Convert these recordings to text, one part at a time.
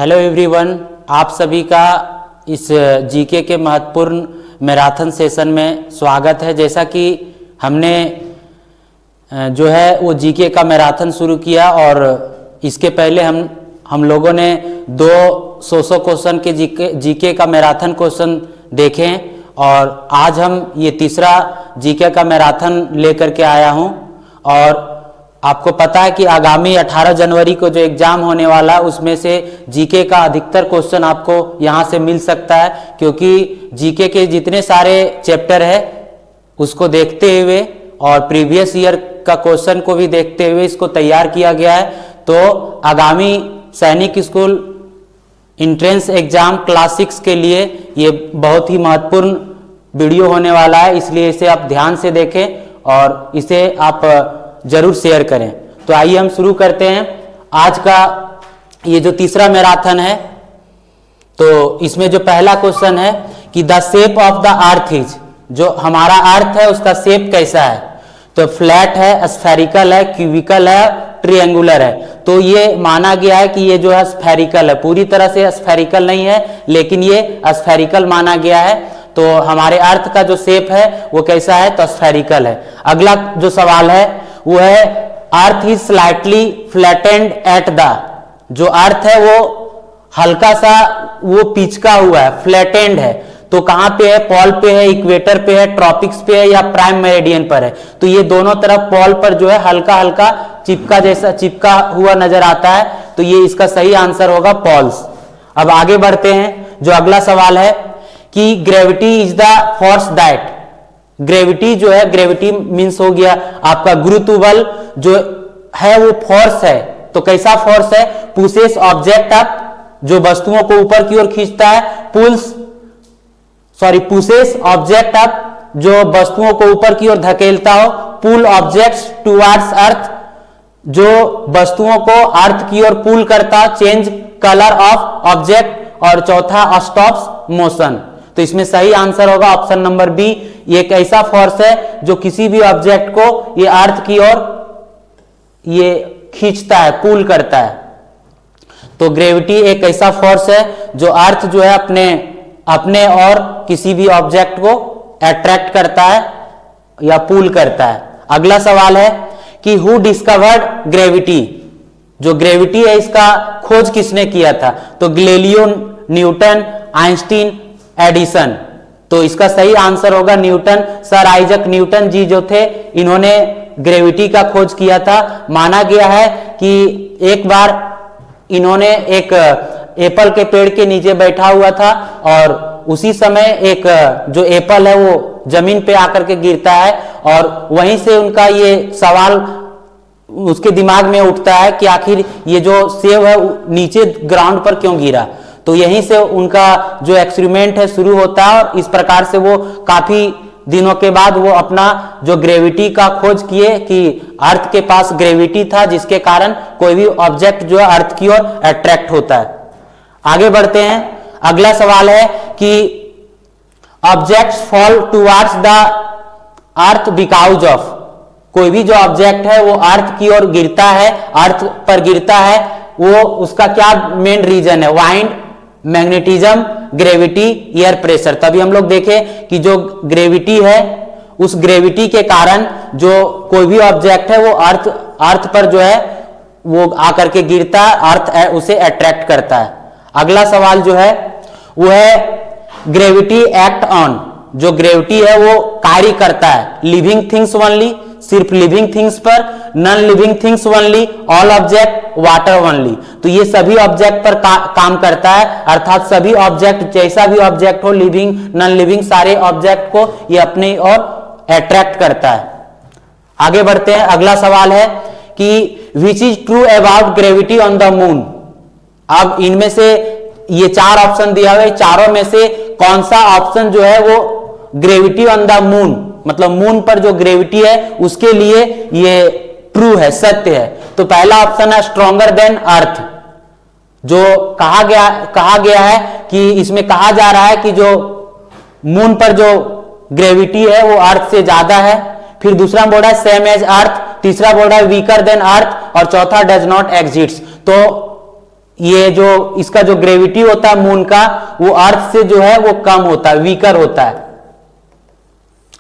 Hello everyone, आप सभी का इस जीके के महत्वपूर्ण मैराथन सेशन में स्वागत है। जैसा कि हमने जो है वो जीके का मैराथन शुरू किया और इसके पहले हम लोगों ने 200 क्वेश्चन के जीके का मैराथन क्वेश्चन देखे और आज हम ये तीसरा जीके का मैराथन लेकर के आया हूँ। और आपको पता है कि आगामी 18 जनवरी को जो एग्जाम होने वाला है उसमें से जीके का अधिकतर क्वेश्चन आपको यहाँ से मिल सकता है, क्योंकि जीके के जितने सारे चैप्टर है उसको देखते हुए और प्रीवियस ईयर का क्वेश्चन को भी देखते हुए इसको तैयार किया गया है। तो आगामी सैनिक स्कूल इंट्रेंस एग्जाम क्लास 6 के लिए ये बहुत ही महत्वपूर्ण वीडियो होने वाला है, इसलिए इसे आप ध्यान से देखें और इसे आप जरूर शेयर करें। तो आइए हम शुरू करते हैं आज का ये जो तीसरा मैराथन है। तो इसमें जो पहला क्वेश्चन है कि the shape of the earth is, जो हमारा अर्थ है उसका शेप कैसा है। तो फ्लैट है, स्फेरिकल है, क्यूबिकल है, ट्रायंगुलर है। तो ये माना गया है कि ये जो है स्फेरिकल है, पूरी तरह से स्फेरिकल नहीं है लेकिन ये स्फेरिकल माना गया है। तो हमारे अर्थ का जो शेप है वो कैसा है, तो स्फेरिकल है। अगला जो सवाल है वो है earth is slightly flattened at the, जो अर्थ है वो हल्का सा वो पिचका हुआ है, फ्लैटेंड है। तो कहां पे है, पोल पे है, इक्वेटर पे है, ट्रॉपिक्स पे है या प्राइम मेरिडियन पर है। तो ये दोनों तरफ पोल पर जो है हल्का हल्का चिपका हुआ नजर आता है। तो ये इसका सही आंसर होगा पोल्स। अब आगे बढ़ते हैं। जो अगला सवाल है कि gravity is the force that, gravity जो है, ग्रेविटी मीन्स हो गया आपका गुरुत्व बल जो है वो फोर्स है। तो कैसा फोर्स है, पुशेस ऑब्जेक्ट अप, जो वस्तुओं को ऊपर की ओर खींचता है, पुशेस ऑब्जेक्ट अप, जो वस्तुओं को ऊपर की ओर धकेलता हो, पुल ऑब्जेक्ट्स टुवर्ड्स अर्थ, जो वस्तुओं को अर्थ की ओर पुल करता, चेंज कलर ऑफ ऑब्जेक्ट, और चौथा स्टॉप्स मोशन। तो इसमें सही आंसर होगा ऑप्शन नंबर बी। ये एक ऐसा फोर्स है जो किसी भी ऑब्जेक्ट को ये अर्थ की ओर ये खींचता है, पुल करता है। तो ग्रेविटी एक ऐसा फोर्स है जो अर्थ जो है अपने और किसी भी ऑब्जेक्ट को अट्रैक्ट करता है या पुल करता है। अगला सवाल है कि हु डिस्कवर्ड ग्रेविटी, जो ग्रेविटी है इसका खोज किसने किया था। तो गैलीलियो, न्यूटन, आइंस्टीन, एडिसन। तो इसका सही आंसर होगा न्यूटन। सर आइजक न्यूटन जी जो थे इन्होंने ग्रेविटी का खोज किया था। माना गया है कि एक बार इन्होंने एक एप्पल के पेड़ के नीचे बैठा हुआ था और उसी समय एक जो एप्पल है वो जमीन पे आकर के गिरता है और वहीं से उनका ये सवाल उसके दिमाग में उठता है कि आखिर ये जो सेब है नीचे ग्राउंड पर क्यों गिरा। तो यहीं से उनका जो एक्सपेरिमेंट है शुरू होता है और इस प्रकार से वो काफी दिनों के बाद वो अपना जो ग्रेविटी का खोज किए कि अर्थ के पास ग्रेविटी था जिसके कारण कोई भी ऑब्जेक्ट जो है अर्थ की ओर अट्रैक्ट होता है। आगे बढ़ते हैं। अगला सवाल है कि objects fall towards the earth because of, कोई भी जो ऑब्जेक्ट है वो अर्थ की ओर गिरता है, अर्थ पर गिरता है, वो उसका क्या मेन रीजन है, wind, magnetism, gravity, air pressure. तभी हम लोग देखें कि जो ग्रेविटी है उस ग्रेविटी के कारण जो कोई भी ऑब्जेक्ट है वो अर्थ पर जो है वो आकर के गिरता है, अर्थ उसे अट्रैक्ट करता है। अगला सवाल जो है वो है ग्रेविटी एक्ट ऑन, जो ग्रेविटी है वो कार्य करता है लिविंग थिंग्स ओनली, सिर्फ लिविंग थिंग्स पर, non living things only, all object, water only. तो ये सभी ऑब्जेक्ट पर काम करता है, अर्थात सभी ऑब्जेक्ट, जैसा भी ऑब्जेक्ट हो, लिविंग, नॉन लिविंग, सारे ऑब्जेक्ट को ये अपने ओर अट्रैक्ट करता है। आगे बढ़ते हैं। अगला सवाल है कि which is true about gravity on the moon. अब इनमें से ये 4 ऑप्शन दिया हुआ है, चारों में से कौन सा ऑप्शन जो है वो ग्रेविटी ऑन द मून, मतलब मून पर जो ग्रेविटी है उसके लिए ये ट्रू है, सत्य है। तो पहला ऑप्शन है स्ट्रॉन्गर देन अर्थ, जो कहा गया है कि इसमें कहा जा रहा है कि जो मून पर जो ग्रेविटी है वो अर्थ से ज्यादा है। फिर दूसरा बोर्ड है सेम एज अर्थ, तीसरा बोर्ड है वीकर देन अर्थ और चौथा डज नॉट एग्जिस्ट। तो ये जो इसका जो ग्रेविटी होता है मून का, वो अर्थ से जो है वो कम होता है, वीकर होता है।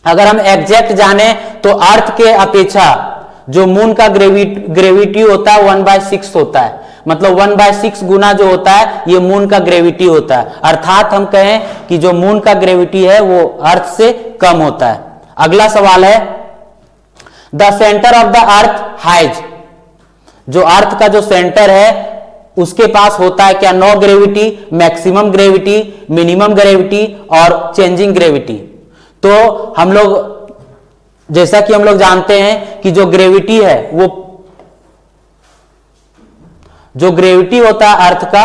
अगर हम एग्जैक्ट जाने तो अर्थ के अपेक्षा जो मून का ग्रेविटी होता है 1/6 होता है, मतलब 1/6 गुना जो होता है ये मून का ग्रेविटी होता है। अर्थात हम कहें कि जो मून का ग्रेविटी है वो अर्थ से कम होता है। अगला सवाल है, the centre of the earth has, जो अर्थ का जो सेंटर है उसके पास होता है क्या? No gravity, maximum gravity, minimum gravity और चेंजिंग ग्रेविटी। तो हम लोग, जैसा कि हम लोग जानते हैं कि जो ग्रेविटी है वो, जो ग्रेविटी होता है अर्थ का,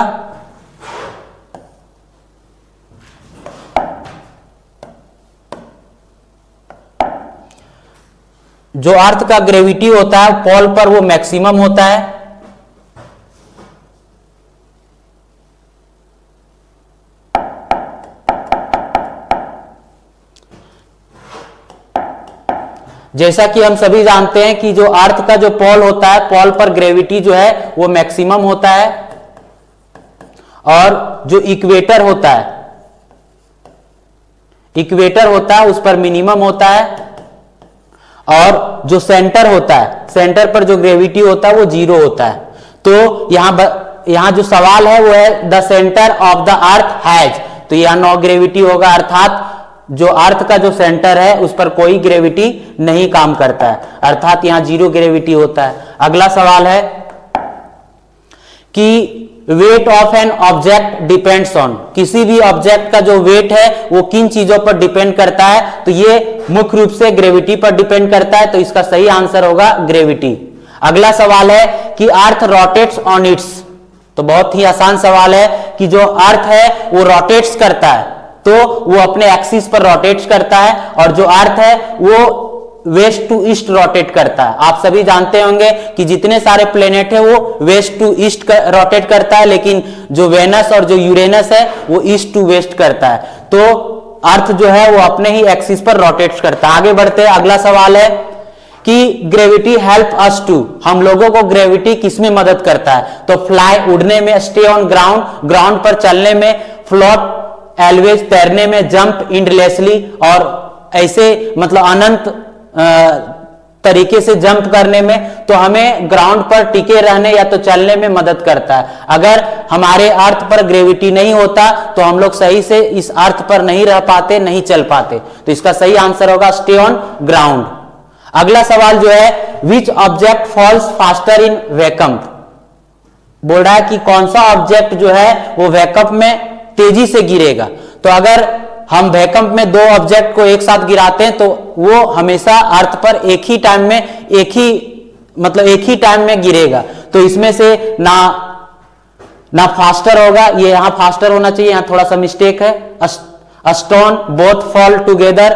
जो अर्थ का ग्रेविटी होता है पोल पर वो मैक्सिमम होता है, जैसा कि हम सभी जानते हैं कि जो अर्थ का जो पोल होता है, पोल पर ग्रेविटी जो है वो मैक्सिमम होता है, और जो इक्वेटर होता है, इक्वेटर होता है उस पर मिनिमम होता है, और जो सेंटर होता है, सेंटर पर जो ग्रेविटी होता है वो 0 होता है। तो यहां जो सवाल है वो है the centre of the earth has, तो यहां नो ग्रेविटी होगा, अर्थात जो अर्थ का जो सेंटर है उस पर कोई ग्रेविटी नहीं काम करता है, अर्थात यहां 0 ग्रेविटी होता है। अगला सवाल है कि weight of an object depends on, किसी भी ऑब्जेक्ट का जो वेट है वो किन चीजों पर डिपेंड करता है? तो ये मुख्य रूप से ग्रेविटी पर डिपेंड करता है, तो इसका सही आंसर होगा ग्रेविटी। अगला सवाल है कि अर्थ रोटेट्स ऑन इट्स, तो बहुत ही आसान सवाल है कि जो अर्थ है वो रोटेट्स करता है, तो वो अपने एक्सिस पर रोटेट करता है, और जो अर्थ है वो वेस्ट टू ईस्ट रोटेट करता है। आप सभी जानते होंगे कि जितने सारे प्लेनेट है वो वेस्ट टू ईस्ट रोटेट करता है, लेकिन जो वेनस और जो यूरेनस है वो ईस्ट टू वेस्ट करता है। तो अर्थ जो है वो अपने ही एक्सिस पर रोटेट करता है। आगे बढ़ते हैं, अगला सवाल है कि ग्रेविटी हेल्प अस टू, हम लोगों को ग्रेविटी किसमें मदद करता है? तो फ्लाई, उड़ने में, स्टे ऑन ग्राउंड, ग्राउंड पर चलने में, फ्लोट, एलवेज, तैरने में, जंप, इंडलेसली, और ऐसे मतलब अनंत तरीके से जंप करने में। तो हमें ग्राउंड पर टिके रहने या तो चलने में मदद करता है। अगर हमारे अर्थ पर ग्रेविटी नहीं होता तो हम लोग सही से इस अर्थ पर नहीं रह पाते, नहीं चल पाते, तो इसका सही आंसर होगा स्टे ऑन ग्राउंड। अगला सवाल जो है, which object falls faster in vacuum, बोल रहा है कि कौन सा ऑब्जेक्ट जो है वो वैकम में तेजी से गिरेगा। तो अगर हम वैकम में 2 ऑब्जेक्ट को एक साथ गिराते हैं तो वो हमेशा अर्थ पर एक ही टाइम में, एक ही टाइम में गिरेगा। तो इसमें से ना फास्टर होगा, ये यहां फास्टर होना चाहिए, यहां थोड़ा सा मिस्टेक है। Stone both fall together,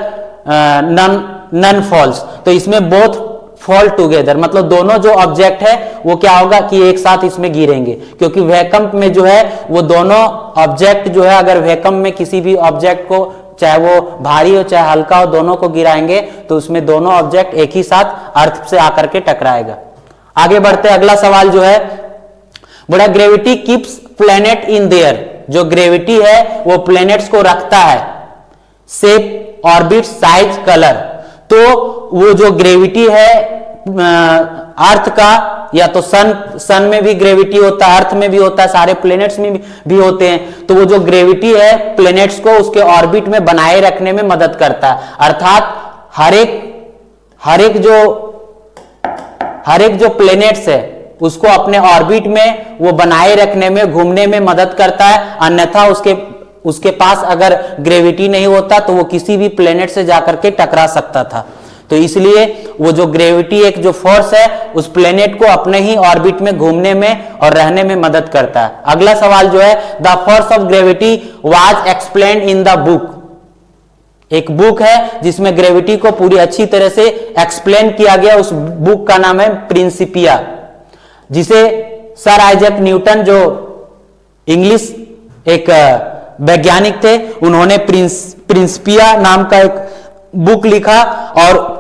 none falls, तो इसमें बोथ फॉल टुगेदर, मतलब दोनों जो ऑब्जेक्ट है वो क्या होगा कि एक साथ इसमें गिरेंगे, क्योंकि वैकम में जो है वो दोनों ऑब्जेक्ट जो है, अगर वैकम में किसी भी ऑब्जेक्ट को, चाहे वो भारी हो चाहे हल्का हो, दोनों को गिराएंगे तो उसमें दोनों ऑब्जेक्ट एक ही साथ अर्थ से आकर के टकराएगा। आगे बढ़ते, अगला सवाल जो है बड़ा, gravity keeps planet in their, जो ग्रेविटी है वो प्लेनेट्स को रखता है, शेप, ऑर्बिट, साइज, कलर। तो वो जो ग्रेविटी है अर्थ का, या तो सन में भी ग्रेविटी होता है, अर्थ में भी होता है, सारे प्लेनेट्स में भी होते हैं। तो वो जो ग्रेविटी है प्लेनेट्स को उसके ऑर्बिट में बनाए रखने में मदद करता है, अर्थात हर एक जो प्लेनेट्स है उसको अपने ऑर्बिट में वो बनाए रखने में, घूमने में मदद करता है। अन्यथा उसके पास अगर ग्रेविटी नहीं होता तो वो किसी भी प्लेनेट से जाकर के टकरा सकता था। तो इसलिए वो जो ग्रेविटी एक जो फोर्स है उस प्लेनेट को अपने ही ऑर्बिट में घूमने में और रहने में मदद करता है। अगला सवाल जो है, the force of gravity was explained in the book, एक बुक है जिसमें ग्रेविटी को पूरी अच्छी तरह से एक्सप्लेन किया गया, उस बुक का नाम है प्रिंसिपिया, जिसे सर आइजैक न्यूटन जो इंग्लिश एक वैज्ञानिक थे उन्होंने प्रिंसिपिया नाम का एक बुक लिखा, और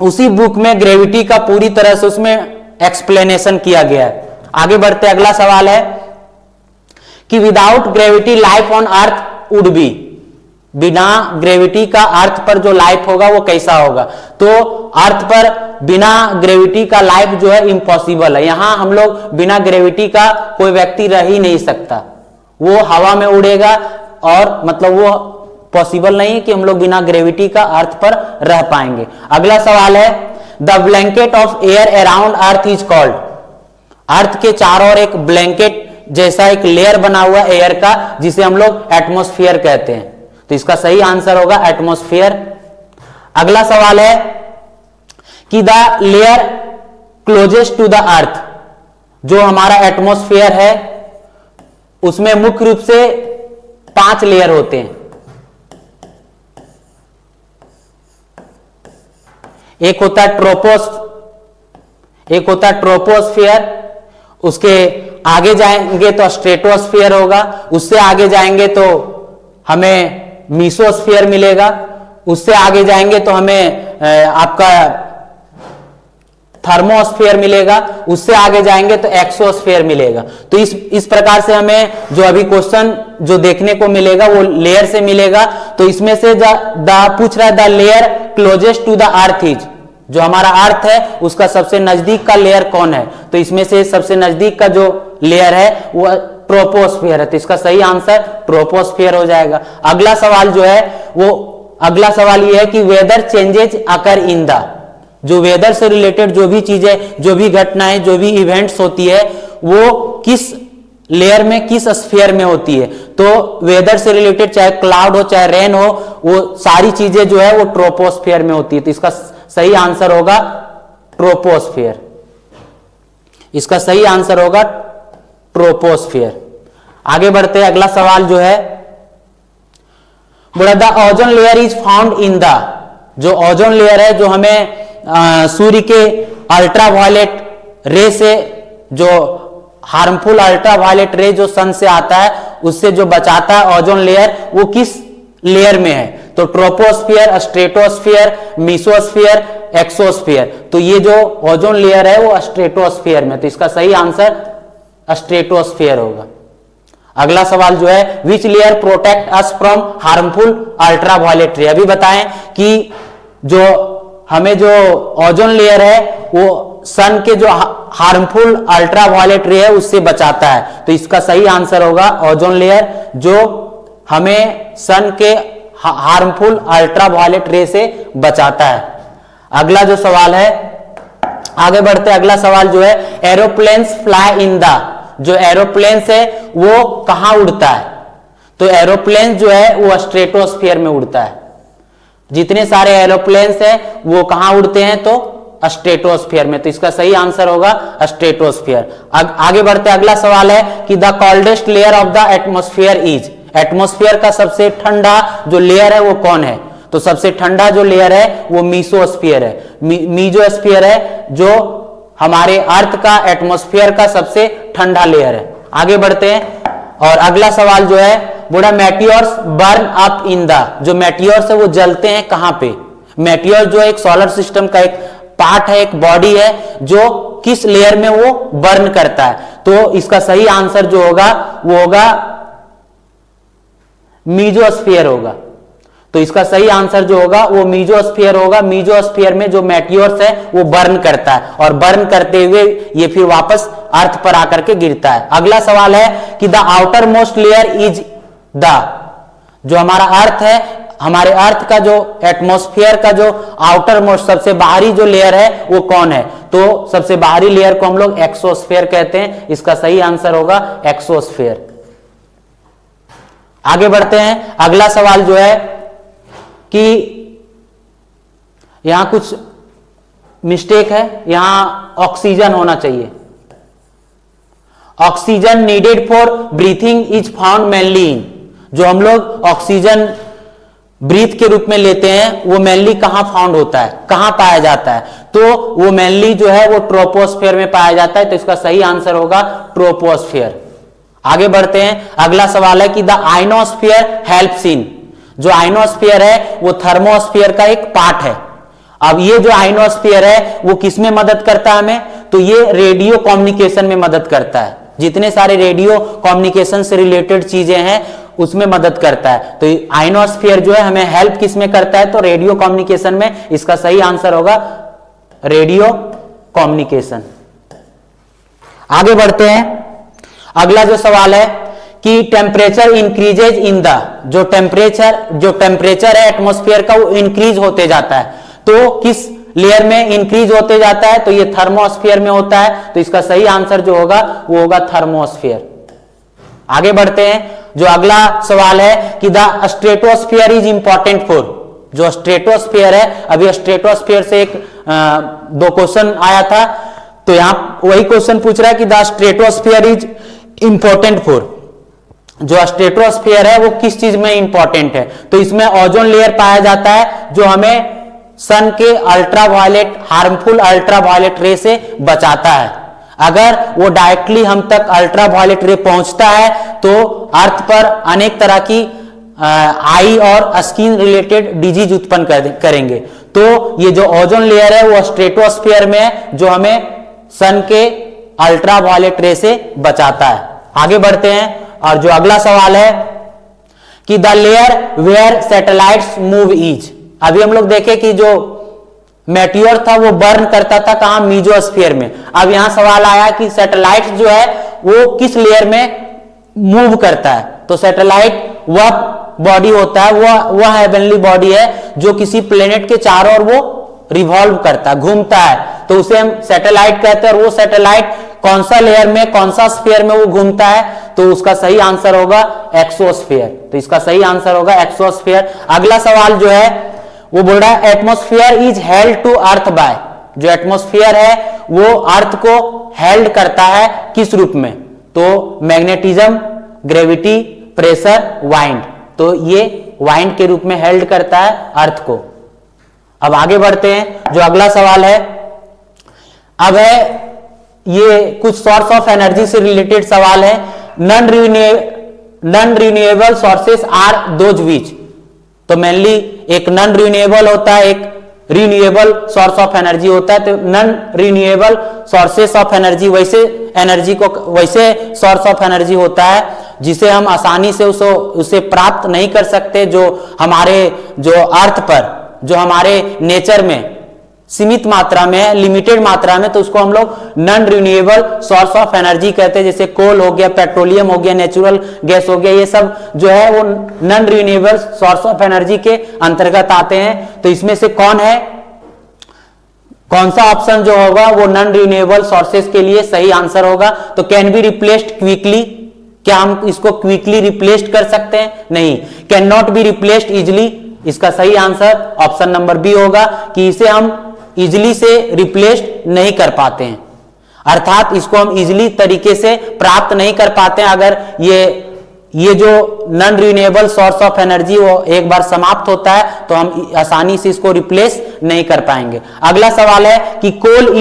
उसी बुक में ग्रेविटी का पूरी तरह से उसमें एक्सप्लेनेशन किया गया है। आगे बढ़ते, अगला सवाल है कि without gravity life on earth would be, बिना ग्रेविटी का अर्थ पर जो लाइफ होगा वो कैसा होगा। तो अर्थ पर बिना ग्रेविटी का लाइफ जो है इम्पॉसिबल है। यहां हम लोग बिना ग्रेविटी का कोई व्यक्ति रह ही नहीं सकता, वो हवा में उड़ेगा और मतलब वो पॉसिबल नहीं है कि हम लोग बिना ग्रेविटी का अर्थ पर रह पाएंगे। अगला सवाल है the blanket of air around earth is called, earth के चारों ओर एक ब्लैंकेट जैसा एक लेयर बना हुआ एयर का जिसे हम लोग एटमॉस्फेयर कहते हैं, तो इसका सही आंसर होगा एटमॉस्फेयर। अगला सवाल है कि the layer closest to the earth, जो हमारा एटमॉस्फेयर है उसमें मुख्य रूप से 5 लेयर होते हैं। एक होता है ट्रोपोस्फियर, उसके आगे जाएंगे तो स्ट्रेटोस्फियर होगा, उससे आगे जाएंगे तो हमें मीसोस्फियर मिलेगा, उससे आगे जाएंगे तो हमें आपका थर्मोस्फियर मिलेगा, उससे आगे जाएंगे तो एक्सोस्फियर मिलेगा। तो इस प्रकार से हमें जो अभी क्वेश्चन जो देखने को मिलेगा वो लेयर से मिलेगा। तो इसमें से पूछ रहा है the layer closest to the earth is, जो हमारा अर्थ है उसका सबसे नजदीक का लेयर कौन है, तो इसमें से सबसे नजदीक का जो लेयर है वो ट्रोपोस्फियर है, तो इसका सही आंसर ट्रोपोस्फियर हो जाएगा। अगला सवाल जो है वो अगला सवाल ये है कि weather changes occur in the, जो वेदर से रिलेटेड जो भी चीजें, जो भी घटनाएं, जो भी इवेंट्स होती है वो किस लेयर में, किस स्फीयर में होती है। तो वेदर से रिलेटेड चाहे क्लाउड हो चाहे रेन हो, वो सारी चीजें जो है वो ट्रोपोस्फियर में होती है, तो इसका सही आंसर होगा ट्रोपोस्फियर। इसका सही आंसर होगा ट्रोपोस्फियर। आगे बढ़ते हैं, अगला सवाल जो है बोला the ozone layer is found in the, जो ओजोन लेयर है जो हमें सूर्य के अल्ट्रावायलेट रे से, जो हार्मफुल अल्ट्रावायलेट रे जो सन से आता है उससे जो बचाता है ओजोन लेयर, वो किस लेयर में है, तो ट्रोपोस्फियर, स्ट्रेटोस्फियर, मीसोस्फियर, एक्सोस्फियर। तो ये जो ओजोन लेयर है वो स्ट्रेटोस्फियर में, तो इसका सही आंसर स्ट्रेटोस्फियर होगा। अगला सवाल जो है which layer protect us from harmful ultraviolet रे, अभी बताएं कि जो हमें जो ओजोन लेयर है वो सन के जो हार्मफुल अल्ट्रावायलेट रे है उससे बचाता है, तो इसका सही आंसर होगा ओजोन लेयर, जो हमें सन के हार्मफुल अल्ट्रावायलेट रे से बचाता है। अगला जो सवाल है, आगे बढ़ते, अगला सवाल जो है एरोप्लेन्स फ्लाई इन द, जो एरोप्लेन्स है वो कहां उड़ता है, तो एरोप्लेन जो है वो स्ट्रेटोस्फियर में उड़ता है। जितने सारे एरोप्लेन्स हैं वो कहां उड़ते हैं, तो स्ट्रेटोस्फियर में, तो इसका सही आंसर होगा स्ट्रेटोस्फियर। आगे बढ़ते, अगला सवाल है कि the coldest layer of the atmosphere is, atmosphere का सबसे ठंडा जो लेयर है वो कौन है, तो सबसे ठंडा जो लेयर है वो मीसोस्फियर है, मीजोस्फियर है जो हमारे अर्थ का एटमॉस्फेयर का सबसे ठंडा लेयर है। आगे बढ़ते हैं, और अगला सवाल जो है बोला meteors burn up in the, जो मेटियोर्स है वो जलते हैं कहां पे, मेटियोर जो एक सोलर सिस्टम का एक पार्ट है, एक बॉडी है जो किस लेयर में वो बर्न करता है, तो इसका सही आंसर जो होगा वो होगा मीजोस्फियर होगा। तो इसका सही आंसर जो होगा वो मीजोस्फियर होगा। मीजोस्फियर में जो मेटियोर्स है वो बर्न करता है, और बर्न करते हुए ये फिर वापस अर्थ पर आकर के गिरता है। अगला सवाल है कि the outer most layer is the, जो हमारा अर्थ है, हमारे अर्थ का जो एटमॉस्फेयर का जो आउटर मोस्ट सबसे बाहरी जो लेयर है वो कौन है, तो सबसे बाहरी लेयर को हम लोग एक्सोस्फेयर कहते हैं, इसका सही आंसर होगा एक्सोस्फेयर। आगे बढ़ते हैं, अगला सवाल जो है कि यहां कुछ मिस्टेक है, यहां ऑक्सीजन होना चाहिए। Oxygen needed for breathing is found mainly इन, जो हम लोग ऑक्सीजन ब्रीथ के रूप में लेते हैं वो मेनली कहां फाउंड होता है, कहां पाया जाता है, तो वो मेनली जो है वो ट्रोपोस्फेयर में पाया जाता है, तो इसका सही आंसर होगा ट्रोपोस्फेयर। आगे बढ़ते हैं, अगला सवाल है कि द आइनोस्फीयर हेल्प्स इन, जो आइनोस्फीयर है वो थर्मोस्फीयर का एक पार्ट है। अब ये जो आइनोस्फीयर है वो किसमें मदद करता है हमें, तो ये रेडियो कम्युनिकेशन में मदद करता है। जितने सारे रेडियो कम्युनिकेशन से रिलेटेड चीजें हैं उसमें मदद करता है। तो आयनोस्फीयर जो है हमें हेल्प किस में करता है, तो रेडियो कम्युनिकेशन में। इसका सही आंसर होगा रेडियो कम्युनिकेशन। आगे बढ़ते हैं, अगला जो सवाल है कि टेम्परेचर इंक्रीजेज इन द, जो टेम्परेचर है एटमॉस्फेयर का वो इंक्रीज होते जाता है, तो किस लेयर में इंक्रीज होते जाता है, तो ये थर्मोस्फीयर में होता है। तो इसका सही आंसर जो होगा वो होगा थर्मोस्फीयर। आगे बढ़ते हैं, जो अगला सवाल है कि the stratosphere is important for, जो स्ट्रेटोस्फीयर है, अभी स्ट्रेटोस्फीयर से एक दो क्वेश्चन आया था, तो यहां वही क्वेश्चन पूछ रहा है कि the stratosphere is important for, जो स्ट्रेटोस्फीयर है वो किस चीज में इंपॉर्टेंट है, तो इसमें ओजोन लेयर पाया जाता है जो हमें सन के अल्ट्रावायलेट, हार्मफुल अल्ट्रावायलेट रे से बचाता है। अगर वो डायरेक्टली हम तक अल्ट्रावायलेट रे पहुंचता है तो अर्थ पर अनेक तरह की आई और स्किन रिलेटेड डिजीज उत्पन्न करेंगे। तो ये जो ओजोन लेयर है वो स्ट्रेटोस्फीयर में है जो हमें सन के अल्ट्रावायलेट रे से बचाता है। आगे बढ़ते हैं, और जो अगला सवाल है कि the layer where satellites move is, अभी हम लोग देखे कि जो मेटियोर था वो बर्न करता था कहां, मीजोस्फीयर में। अब यहां सवाल आया कि सैटेलाइट जो है वो किस लेयर में मूव करता है, तो सैटेलाइट वह बॉडी होता है, वह हेवनली बॉडी है जो किसी प्लेनेट के चारों ओर वो रिवॉल्व करता है, घूमता है, तो उसे हम सैटेलाइट कहते हैं। और वो सैटेलाइट कौन सा लेयर में, कौन सा स्फीयर में वो घूमता है, तो उसका सही आंसर होगा एक्सोस्फीयर। तो इसका सही आंसर होगा एक्सोस्फीयर। अगला सवाल जो है वो बोल रहा है atmosphere is held to earth by, जो एटमॉस्फेयर है वो अर्थ को हेल्ड करता है किस रूप में, तो मैग्नेटिज्म, ग्रेविटी, प्रेशर, वाइंड, तो ये वाइंड के रूप में हेल्ड करता है अर्थ को। अब आगे बढ़ते हैं, जो अगला सवाल है अब है ये कुछ सोर्स ऑफ एनर्जी से रिलेटेड सवाल है। Non renewable sources are those which, तो मेनली एक नॉन रिन्यूएबल होता है, एक रिन्यूएबल सोर्स ऑफ एनर्जी होता है। तो non renewable sources of energy वैसे सोर्स ऑफ एनर्जी होता है जिसे हम आसानी से उसे प्राप्त नहीं कर सकते, जो हमारे जो अर्थ पर, जो हमारे नेचर में सीमित मात्रा में है, लिमिटेड मात्रा में, तो उसको हम लोग non renewable source of energy कहते हैं। जैसे कोल हो गया, पेट्रोलियम हो गया, नेचुरल गैस हो गया, ये सब जो है वो non renewable source of energy के अंतर्गत आते हैं। तो इसमें से कौन सा ऑप्शन जो होगा वो नॉन रिन्यूएबल सोर्सेस के लिए सही आंसर होगा, तो कैन बी रिप्लेस्ड क्विकली, क्या हम इसको क्विकली रिप्लेस कर सकते हैं, नहीं। Can not be replaced easily, इसका सही आंसर ऑप्शन नंबर बी होगा कि इसे हम इजिली से रिप्लेस नहीं कर पाते हैं, अर्थात इसको हम इजिली तरीके से प्राप्त नहीं कर पाते हैं। अगर ये जो non renewable source of energy वो एक बार समाप्त होता है तो हम आसानी से इसको रिप्लेस नहीं कर पाएंगे। अगला सवाल है कि कोल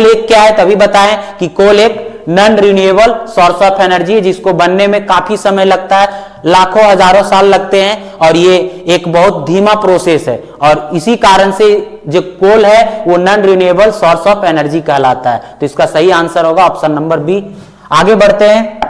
एक क्या है, तभी बताएं कि कोल एक non renewable source of energy, जिसको बनने में काफी समय लगता है, लाखों हजारों साल लगते हैं, और ये एक बहुत धीमा प्रोसेस है, और इसी कारण से जो कोल है वो non renewable source of energy कहलाता है। तो इसका सही आंसर होगा ऑप्शन नंबर बी। आगे बढ़ते हैं,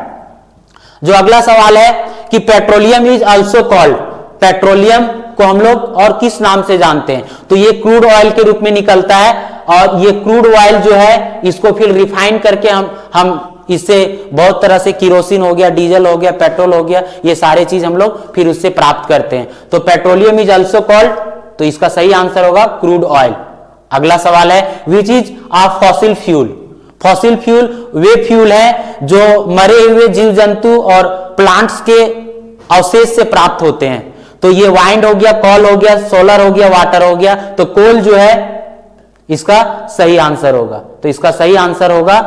जो अगला सवाल है कि petroleum is also called, petroleum को हम लोग और किस नाम से जानते हैं, तो ये क्रूड ऑयल के रूप में निकलता है, और ये क्रूड ऑयल जो है इसको फिर रिफाइन करके हम इससे बहुत तरह से किरोसिन हो गया, डीजल हो गया, पेट्रोल हो गया, ये सारे चीज हम लोग फिर उससे प्राप्त करते हैं। तो पेट्रोलियम इज ऑल्सो कॉल्ड, तो इसका सही आंसर होगा क्रूड ऑयल। अगला सवाल है which is a fossil fuel, fossil fuel way fuel है जो मरे हुए जीव जंतु और प्लांट्स के अवशेष से प्राप्त होते हैं। तो ये वाइंड हो गया, कॉल हो गया, सोलर हो गया, वाटर हो गया, तो कोल जो है इसका सही आंसर होगा। तो इसका सही आंसर होगा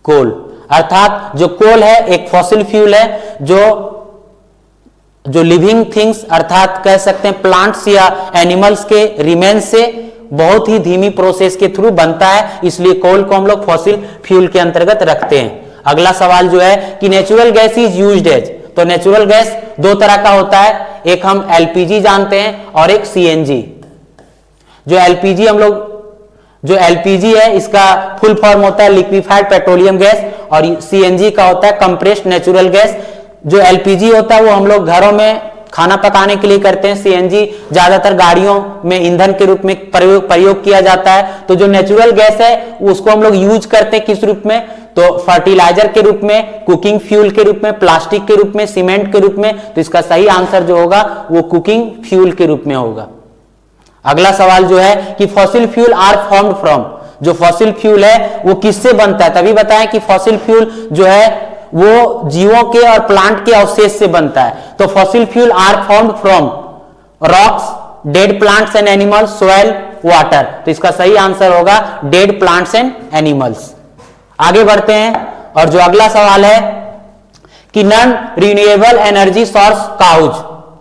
कोल, अर्थात जो कोल है एक फॉसिल फ्यूल है जो लिविंग थिंग्स अर्थात कह सकते हैं प्लांट्स या एनिमल्स के रिमेन से बहुत ही धीमी प्रोसेस के थ्रू बनता है, इसलिए कोल को हम लोग फॉसिल फ्यूल के अंतर्गत रखते हैं। अगला सवाल जो है कि natural gas is used as, तो नेचुरल गैस दो तरह का होता है, एक हम एलपीजी जानते हैं और एक सीएनजी। जो एलपीजी हम लोग जो एलपीजी है इसका फुल फॉर्म होता है लिक्विफाइड पेट्रोलियम गैस, और सीएनजी का होता है कंप्रेस्ड नेचुरल गैस। जो एलपीजी होता है वो हम लोग घरों में खाना पकाने के लिए करते हैं, सीएनजी ज्यादातर गाड़ियों में ईंधन के रूप में प्रयोग किया जाता है। तो जो नेचुरल गैस है उसको हम लोग यूज करते हैं किस रूप में, तो फर्टिलाइजर के रूप में, कुकिंग फ्यूल के रूप में, प्लास्टिक के रूप में, सीमेंट के रूप में। तो इसका सही आंसर जो होगा वो कुकिंग फ्यूल के रूप में होगा। अगला सवाल जो है कि fossil fuel are formed from, जो फॉसिल फ्यूल है वो किससे बनता है, तभी बताएं कि फॉसिल फ्यूल जो है वो जीवों के और प्लांट के अवशेष से बनता है। तो fossil fuel are formed from rocks, dead plants and animals, soil, water. तो इसका सही आंसर होगा डेड प्लांट्स एंड एनिमल्स। आगे बढ़ते हैं और जो अगला सवाल है कि non renewable energy source causes,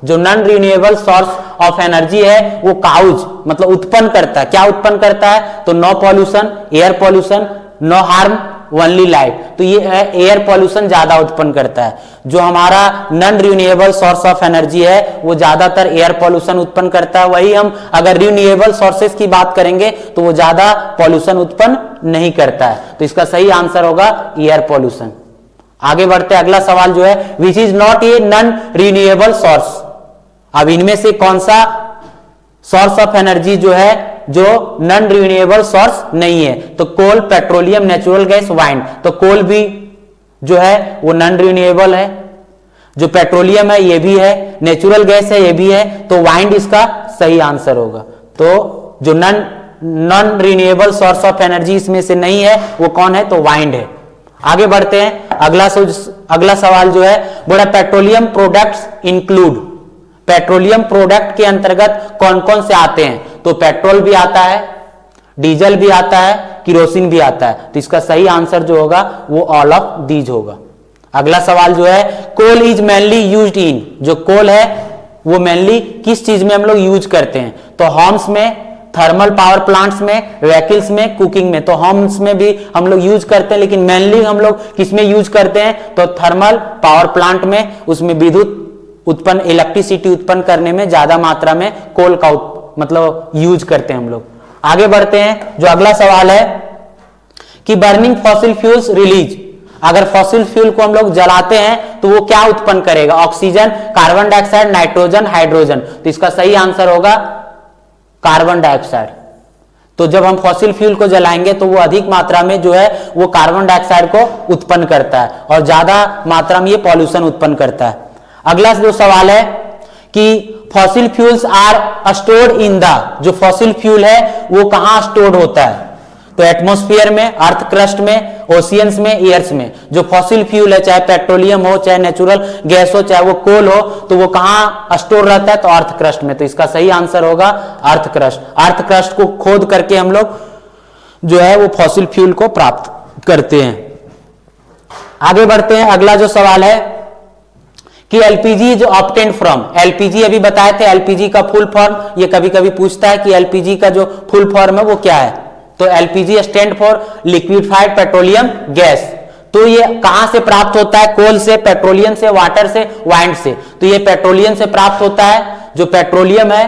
जो non renewable source of energy है वो काउज मतलब उत्पन्न करता है, क्या उत्पन्न करता है, तो no pollution, air pollution, no harm, only light. तो ये है एयर पॉल्यूशन ज्यादा उत्पन्न करता है। जो हमारा non renewable source of energy है वो ज्यादातर एयर पॉल्यूशन उत्पन्न करता है। वही हम अगर रिन्यूएबल सोर्सेस की बात करेंगे तो वो ज्यादा पॉल्यूशन उत्पन्न नहीं करता है। तो इसका सही आंसर होगा एयर पॉल्यूशन। आगे बढ़ते हैं, अगला सवाल जो है which is not a non renewable source. अब इनमें से कौन सा सोर्स ऑफ एनर्जी जो है जो नॉन रिन्यूएबल सोर्स नहीं है, तो कोल, पेट्रोलियम, नेचुरल गैस, वाइंड। तो कोल भी जो है वो नॉन रिन्यूएबल है, जो पेट्रोलियम है ये भी है, नेचुरल गैस है ये भी है, तो वाइंड इसका सही आंसर होगा। तो जो non renewable source of energy इसमें से नहीं है वो कौन है, तो वाइंड है। आगे बढ़ते हैं, अगला सवाल जो है बोला petroleum products include, petroleum product के अंतर्गत कौन कौन से आते हैं, तो पेट्रोल भी आता है, डीजल भी आता है, किरोसिन भी आता है। तो इसका सही आंसर जो होगा वो ऑल ऑफ दीज होगा। अगला सवाल जो है coal is mainly used in, जो कोल है वो मेनली किस चीज में हम लोग यूज करते हैं, तो होम्स में, थर्मल पावर प्लांट्स में, व्हीकल्स में, कुकिंग में। तो होम्स में भी हम लोग यूज करते हैं, लेकिन मेनली हम लोग किस में यूज करते हैं, तो थर्मल पावर प्लांट में, उसमें विद्युत उत्पन्न, इलेक्ट्रिसिटी उत्पन्न करने में ज्यादा मात्रा में कोल का मतलब यूज करते हैं हम लोग। आगे बढ़ते हैं, जो अगला सवाल है कि बर्निंग फॉसिल फ्यूल्स रिलीज, अगर फॉसिल फ्यूल को हम लोग जलाते हैं तो वो क्या उत्पन्न करेगा, oxygen, carbon dioxide, nitrogen, hydrogen. तो इसका सही आंसर होगा कार्बन डाइऑक्साइड। तो जब हम फॉसिल फ्यूल को जलाएंगे तो वो अधिक मात्रा में जो है वो कार्बन डाइऑक्साइड को उत्पन्न करता है और ज्यादा मात्रा में ये पॉल्यूशन उत्पन्न करता है। अगला जो सवाल है कि fossil fuels are stored in the, जो फॉसिल फ्यूल है वो कहां स्टोर्ड होता है, तो एटमॉस्फेयर में, अर्थ क्रस्ट में, ओशियंस में, एयर्स में। जो फॉसिल फ्यूल है चाहे पेट्रोलियम हो, चाहे नेचुरल गैस हो, चाहे वो कोल हो, तो वो कहां स्टोर रहता है, तो अर्थ क्रस्ट में। तो इसका सही आंसर होगा अर्थ क्रस्ट। अर्थ क्रस्ट को खोद करके हम लोग जो है वो फॉसिल फ्यूल को प्राप्त करते हैं। आगे बढ़ते हैं, अगला जो सवाल है कि एलपीजी जो ऑब्टेन्ड फ्रॉम, एलपीजी अभी बताए थे, एलपीजी का फुल फॉर्म ये कभी कभी पूछता है कि एलपीजी का जो फुल फॉर्म है वो क्या है, तो LPG stand for liquefied petroleum gas. तो ये कहां से प्राप्त होता है, कोल से, पेट्रोलियम से, वाटर से, वाइंड से। तो ये पेट्रोलियम से प्राप्त होता है। जो पेट्रोलियम है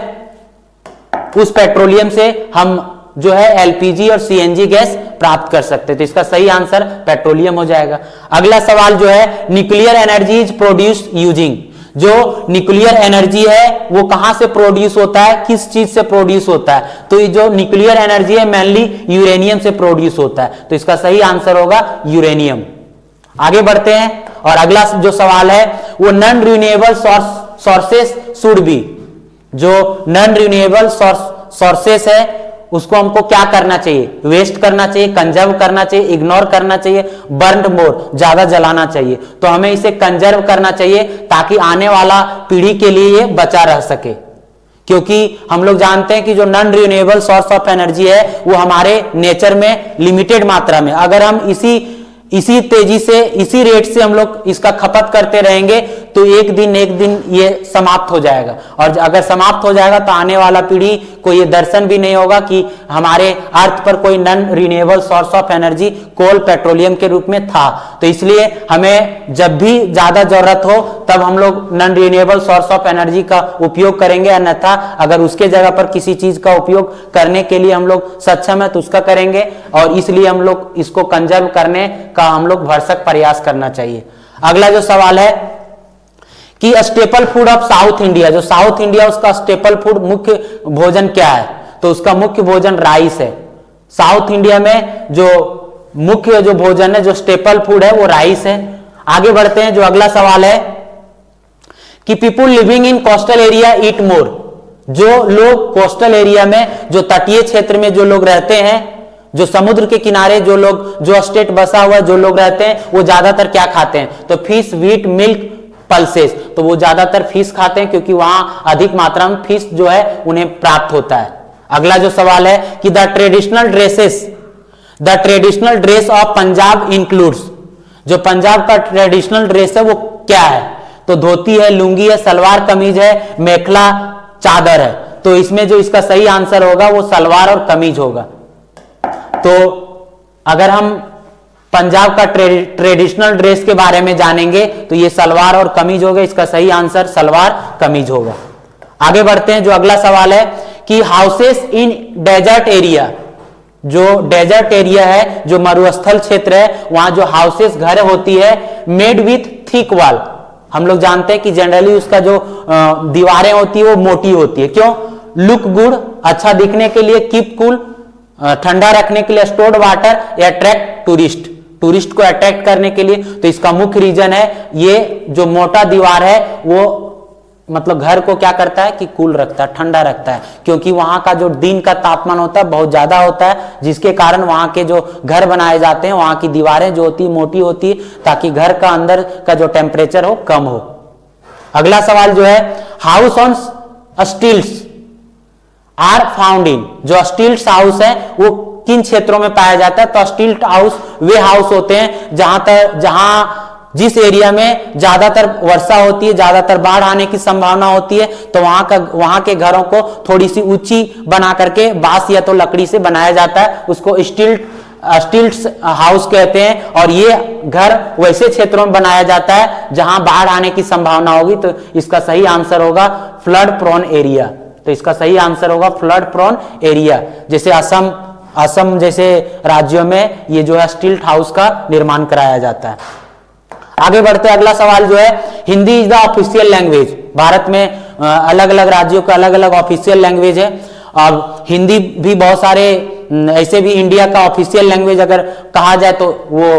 उस पेट्रोलियम से हम जो है एलपीजी और सीएनजी गैस प्राप्त कर सकते हैं। तो इसका सही आंसर पेट्रोलियम हो जाएगा। अगला सवाल जो है nuclear energy is produced using, जो न्यूक्लियर एनर्जी है वो कहां से प्रोड्यूस होता है, किस चीज से प्रोड्यूस होता है, तो ये जो न्यूक्लियर एनर्जी है मेनली यूरेनियम से प्रोड्यूस होता है। तो इसका सही आंसर होगा यूरेनियम। आगे बढ़ते हैं और अगला जो सवाल है वो non renewable sources should be, जो नॉन रिन्यूएबल सोर्सेस है उसको हमको क्या करना चाहिए, वेस्ट करना चाहिए, कंजर्व करना चाहिए, इग्नोर करना चाहिए, बर्न मोर, ज्यादा जलाना चाहिए। तो हमें इसे कंजर्व करना चाहिए ताकि आने वाला पीढ़ी के लिए ये बचा रह सके, क्योंकि हम लोग जानते हैं कि जो non renewable source of energy है वो हमारे नेचर में लिमिटेड मात्रा में, अगर हम इसी इसी तेजी से, इसी रेट से हम लोग इसका खपत करते रहेंगे तो एक दिन ये समाप्त हो जाएगा। और अगर समाप्त हो जाएगा तो आने वाला पीढ़ी को ये दर्शन भी नहीं होगा कि हमारे अर्थ पर कोई non renewable source of energy coal petroleum के रूप में था। तो इसलिए हमें जब भी ज्यादा जरूरत हो तब हम लोग non renewable source of energy का उपयोग करेंगे, अन्यथा अगर उसके जगह पर किसी चीज का उपयोग करने के लिए हम लोग सक्षम है तो उसका करेंगे। और इसलिए हम लोग इसको कंजर्व करने का हम लोग भरसक प्रयास करना चाहिए। अगला जो सवाल है कि staple food of south India, जो साउथ इंडिया उसका स्टेपल फूड मुख्य भोजन क्या है? तो उसका मुख्य भोजन राइस है। साउथ इंडिया में जो मुख्य जो भोजन है, जो स्टेपल फूड है वो राइस है। आगे बढ़ते हैं, जो अगला सवाल है कि people living in coastal area eat more, जो लोग कोस्टल एरिया में, जो तटीय क्षेत्र में जो लोग रहते हैं, जो समुद्र के किनारे जो लोग, जो स्टेट बसा हुआ जो लोग रहते हैं, वो ज्यादातर क्या खाते हैं? तो फिश, व्हीट, मिल्क, पल्सेस। तो वो ज्यादातर फिश खाते हैं क्योंकि वहां अधिक मात्रा में फिश जो है उन्हें प्राप्त होता है। अगला जो सवाल है कि the traditional dress of Punjab includes, जो पंजाब का ट्रेडिशनल ड्रेस है वो क्या है? तो धोती है, लुंगी है, सलवार कमीज है, मेखला चादर है। तो इसमें जो इसका सही आंसर होगा वो सलवार और कमीज होगा। तो अगर हम पंजाब का ट्रेडिशनल ड्रेस के बारे में जानेंगे तो ये सलवार और कमीज होगा। इसका सही आंसर सलवार कमीज होगा। आगे बढ़ते हैं, जो अगला सवाल है कि हाउसेस इन डेजर्ट एरिया, जो डेजर्ट एरिया है, जो मरुस्थल क्षेत्र है, वहां जो हाउसेस घर होती है मेड विथ थिक वॉल। हम लोग जानते हैं कि जनरली उसका जो दीवारें होती है वो मोटी होती है। क्यों? लुक गुड, अच्छा दिखने के लिए, कीप कूल, ठंडा रखने के लिए, स्टोर्ड वाटर, अट्रैक्ट टूरिस्ट को अट्रैक्ट करने के लिए। तो इसका मुख्य रीजन है ये जो मोटा दीवार है वो मतलब घर को क्या करता है कि कूल रखता है, ठंडा रखता है, क्योंकि वहां का जो दिन का तापमान होता है बहुत ज्यादा होता है, जिसके कारण वहां के जो घर बनाए जाते हैं वहां की दीवारें जो होती है मोटी होती है ताकि घर का अंदर का जो टेम्परेचर हो कम हो। अगला सवाल जो है, house on stilts are found in, जो स्टिल्ट्स हाउस है वो किन क्षेत्रों में पाया जाता है? तो स्टिल्ट हाउस वे हाउस होते हैं जहां जिस एरिया में ज्यादातर वर्षा होती है, ज्यादातर बाढ़ आने की संभावना होती है, तो वहां के घरों को थोड़ी सी ऊंची बना करके बांस या तो लकड़ी से बनाया जाता है, उसको स्टिल्ट्स हाउस कहते हैं। और ये घर वैसे क्षेत्रों में बनाया जाता है जहां बाढ़ आने की संभावना होगी। तो इसका सही आंसर होगा फ्लड प्रोन एरिया। तो इसका सही आंसर होगा फ्लड प्रोन एरिया। जैसे असम जैसे राज्यों में ये जो है स्टिल्ट हाउस का निर्माण कराया जाता है। आगे बढ़ते, अगला सवाल जो है, Hindi is the official language. Bharat में अलग अलग राज्यों का अलग अलग ऑफिशियल लैंग्वेज है और हिंदी भी बहुत सारे ऐसे भी इंडिया का ऑफिशियल लैंग्वेज अगर कहा जाए तो वो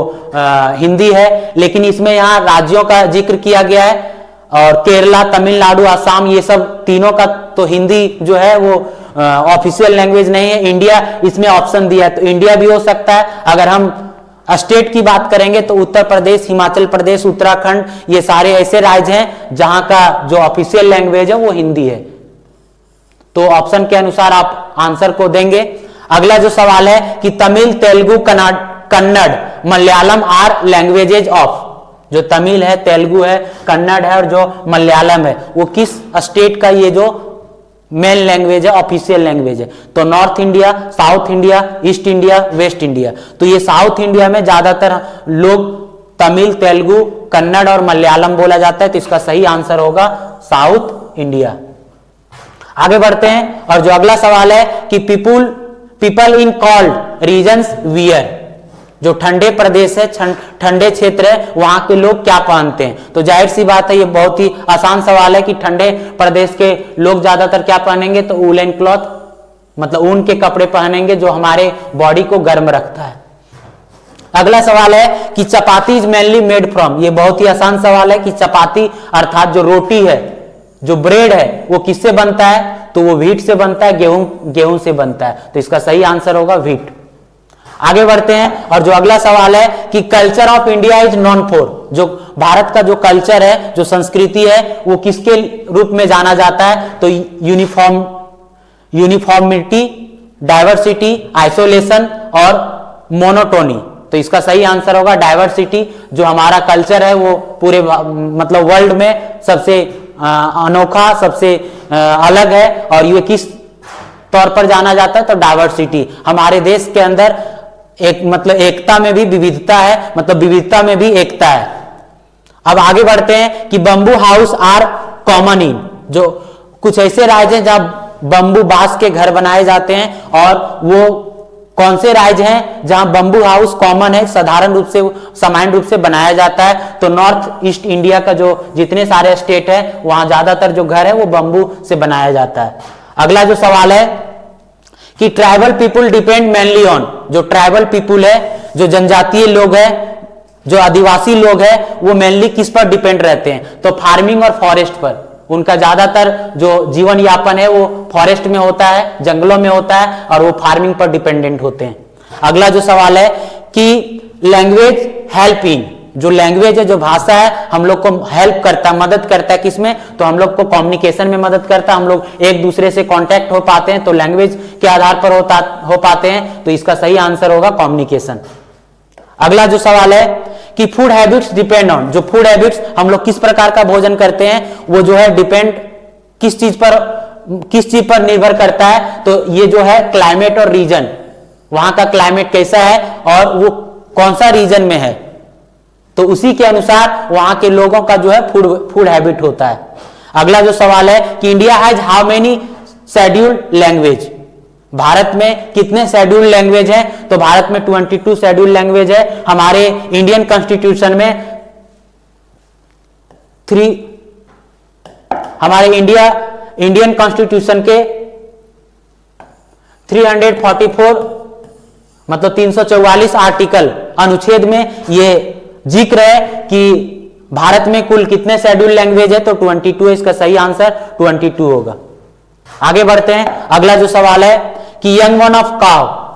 हिंदी है, लेकिन इसमें यहाँ राज्यों का जिक्र किया गया है और केरला, तमिलनाडु, असम ये सब तीनों का तो हिंदी जो है वो ऑफिशियल लैंग्वेज नहीं है। इंडिया इसमें ऑप्शन दिया है तो इंडिया भी हो सकता है। अगर हम स्टेट की बात करेंगे तो उत्तर प्रदेश, हिमाचल प्रदेश, उत्तराखंड ये सारे ऐसे राज्य हैं जहां का जो ऑफिशियल लैंग्वेज है वो हिंदी है। तो ऑप्शन के अनुसार आप आंसर को देंगे। अगला जो सवाल है कि Tamil, Telugu, Kannada, Malayalam are languages of, जो तमिल है, तेलुगु है, कन्नड़ है और जो मलयालम है वो किस स्टेट का ये जो मेन लैंग्वेज है, ऑफिशियल लैंग्वेज है? तो north India, south India, east India, waste India. तो ये साउथ इंडिया में ज्यादातर लोग तमिल, तेलुगु, कन्नड़ और मलयालम बोला जाता है। तो इसका सही आंसर होगा साउथ इंडिया। आगे बढ़ते हैं और जो अगला सवाल है कि people in cold regions wear, जो ठंडे प्रदेश है, ठंडे क्षेत्र है, वहां के लोग क्या पहनते हैं? तो जाहिर सी बात है ये बहुत ही आसान सवाल है कि ठंडे प्रदेश के लोग ज्यादातर क्या पहनेंगे? तो वूलन क्लॉथ, मतलब ऊन के कपड़े पहनेंगे जो हमारे बॉडी को गर्म रखता है। अगला सवाल है कि चपाती इज मेनली मेड फ्रॉम, ये बहुत ही आसान सवाल है कि चपाती अर्थात जो रोटी है, जो ब्रेड है वो किससे बनता है? तो वो व्हीट से बनता है, गेहूं से बनता है। तो इसका सही आंसर होगा व्हीट। आगे बढ़ते हैं और जो अगला सवाल है कि culture of India is known for, जो भारत का जो कल्चर है, जो संस्कृति है वो किसके रूप में जाना जाता है? तो यूनिफॉर्मिटी, डाइवर्सिटी, आइसोलेशन और मोनोटोनी। तो इसका सही आंसर होगा डाइवर्सिटी। जो हमारा कल्चर है वो पूरे मतलब वर्ल्ड में सबसे अनोखा, सबसे अलग है, और ये किस तौर पर जाना जाता है, तो डाइवर्सिटी। हमारे देश के अंदर एक मतलब एकता में भी विविधता है, मतलब विविधता में भी एकता है। अब आगे बढ़ते हैं कि bamboo house are common in, जो कुछ ऐसे राज्य हैं जहां बंबू बांस के घर बनाए जाते हैं, और वो कौन से राज्य हैं जहां बंबू हाउस कॉमन है, साधारण रूप से सामान्य रूप से बनाया जाता है। तो नॉर्थ ईस्ट इंडिया का जो जितने सारे स्टेट है वहां ज्यादातर जो घर है वो बंबू से बनाया जाता है। अगला जो सवाल है कि tribal people depend mainly on, जो ट्राइबल पीपुल है, जो जनजातीय लोग है, जो आदिवासी लोग है, वो मेनली किस पर डिपेंड रहते हैं, तो फार्मिंग और फॉरेस्ट पर। उनका ज्यादातर जो जीवन यापन है वो फॉरेस्ट में होता है, जंगलों में होता है, और वो फार्मिंग पर डिपेंडेंट होते हैं। अगला जो सवाल है कि लैंग्वेज हेल्प इन, जो लैंग्वेज है, जो भाषा है, हम लोग को हेल्प करता है, मदद करता है किसमें, तो हम लोग को कम्युनिकेशन में मदद करता है। हम लोग एक दूसरे से कांटेक्ट हो पाते हैं, तो लैंग्वेज के आधार पर हो पाते हैं, तो इसका सही आंसर होगा कम्युनिकेशन। अगला जो सवाल है कि फूड हैबिट्स डिपेंड ऑन, जो फूड हैबिट्स हम लोग किस प्रकार का भोजन करते हैं वो जो है डिपेंड किस चीज पर निर्भर करता है, तो ये जो है क्लाइमेट और रीजन, वहां का क्लाइमेट कैसा है और वो कौन सा रीजन में है, तो उसी के अनुसार वहां के लोगों का जो है फूड हैबिट होता है। अगला जो सवाल है कि India has how many scheduled language, Bharat में कितने शेड्यूल्ड लैंग्वेज हैं, तो भारत में 22 शेड्यूल्ड लैंग्वेज है। हमारे इंडियन कॉन्स्टिट्यूशन में हमारे इंडियन कॉन्स्टिट्यूशन के 344 मतलब 344 आर्टिकल अनुच्छेद में ये जिक्र है कि भारत में कुल कितने शेड्यूल्ड लैंग्वेज है, तो 22 है। इसका सही आंसर 22 होगा। आगे बढ़ते हैं। अगला जो सवाल है कि यंग वन ऑफ काव,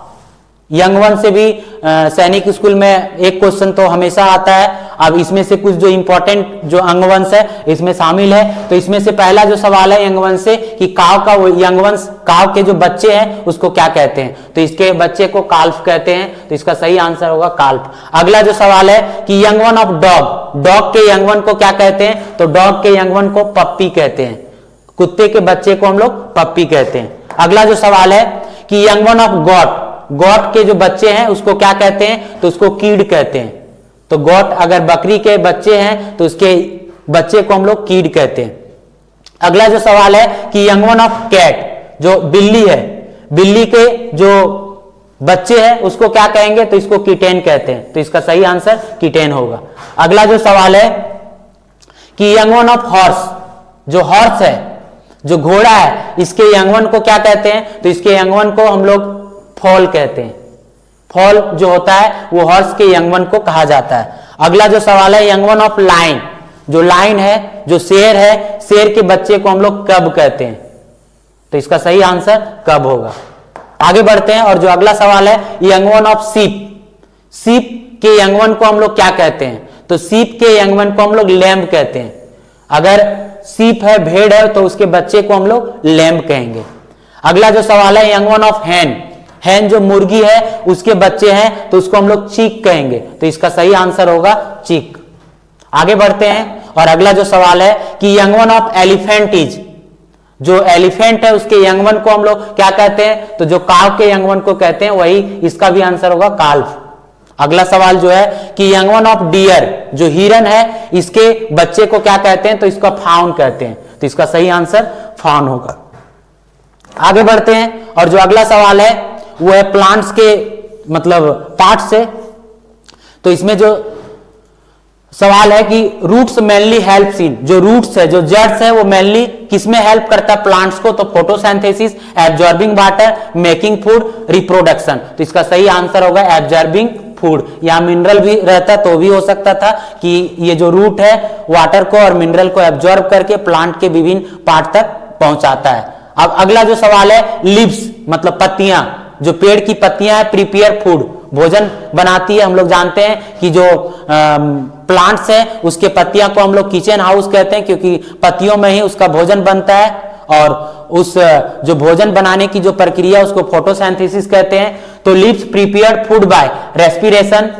यंग वन से भी सैनिक स्कूल में एक क्वेश्चन तो हमेशा आता है। अब इसमें से कुछ जो इंपॉर्टेंट जो अंगवंश है इसमें शामिल है, तो इसमें से पहला जो सवाल है यंगवंश से कि काव का यंगवंश, काव के जो बच्चे हैं उसको क्या कहते हैं, तो इसके बच्चे को काल्फ कहते हैं, तो इसका सही आंसर होगा काल्फ। अगला जो सवाल है कि young one of dog, dog के यंगवन को क्या कहते हैं, तो डॉग के यंगवन को पप्पी कहते हैं, कुत्ते के बच्चे को हम लोग पप्पी कहते हैं। अगला जो सवाल है कि young one of got, got के जो बच्चे हैं उसको क्या कहते हैं, तो उसको कीड कहते हैं। तो गॉट अगर बकरी के बच्चे हैं तो उसके बच्चे को हम लोग कीड कहते हैं। अगला जो सवाल है कि यंग वन ऑफ कैट, जो बिल्ली है, बिल्ली के जो बच्चे हैं उसको क्या कहेंगे, तो इसको किटेन कहते हैं, तो इसका सही आंसर किटेन होगा। अगला जो सवाल है कि यंग वन ऑफ हॉर्स, जो हॉर्स है, जो घोड़ा है, इसके यंगवन को क्या कहते हैं, तो इसके यंगवन को हम लोग फॉल कहते हैं। फॉल जो होता है वो हॉर्स के यंगवन को कहा जाता है। अगला जो सवाल है यंगवन ऑफ लाइन, जो लाइन है, जो शेर है, शेर के बच्चे को हम लोग कब कहते हैं, तो इसका सही आंसर कब होगा। आगे बढ़ते हैं और जो अगला सवाल है यंगवन ऑफ सीप, सीप के यंगवन को हम लोग क्या कहते हैं, तो सीप के यंगवन को हम लोग लैम्ब कहते हैं। अगर सीप है, भेड़ है, तो उसके बच्चे को हम लोग लैम्ब कहेंगे। अगला जो सवाल है यंगवन ऑफ हैन, हैन जो मुर्गी है उसके बच्चे हैं तो उसको हम लोग चीक कहेंगे, तो इसका सही आंसर होगा चीक। आगे बढ़ते हैं और अगला जो सवाल है कि यंगवन ऑफ एलिफेंट इज, जो एलिफेंट है उसके यंगवन को हम लोग क्या कहते हैं, तो जो काव के यंगवन को कहते हैं वही इसका भी आंसर होगा काल्फ। अगला सवाल जो है कि यंगवन ऑफ डियर, जो हिरन है, इसके बच्चे को क्या कहते हैं, तो इसका फाउन कहते हैं, तो इसका सही आंसर फाउन होगा। आगे बढ़ते हैं और जो अगला सवाल है वो है प्लांट्स के मतलब पार्ट से, तो इसमें जो सवाल है कि रूट्स मेनली हेल्प्स इन, जो रूट्स है, जो जड़्स है, वो मेनली किसमें हेल्प करता है प्लांट्स को, तो photosynthesis, absorbing water, making food, reproduction, तो इसका सही आंसर होगा एब्जॉर्बिंग फूड। यहाँ मिनरल भी रहता तो भी हो सकता था कि ये जो रूट है वाटर को और मिनरल को एब्जॉर्ब करके प्लांट के विभिन्न पार्ट तक पहुंचाता है। अब अगला जो सवाल है लीव्स मतलब पत्तियां, जो पेड़ की पत्तियां है प्रिपेयर फूड, भोजन बनाती है। हम लोग जानते हैं कि जो प्लांट्स है उसके पत्तियां को हम लोग किचन हाउस कहते हैं, क्योंकि पत्तियों में ही उसका भोजन बनता है और उस जो भोजन बनाने की जो प्रक्रिया उसको फोटोसिंथेसिस कहते हैं। तो leaves prepared food by respiration,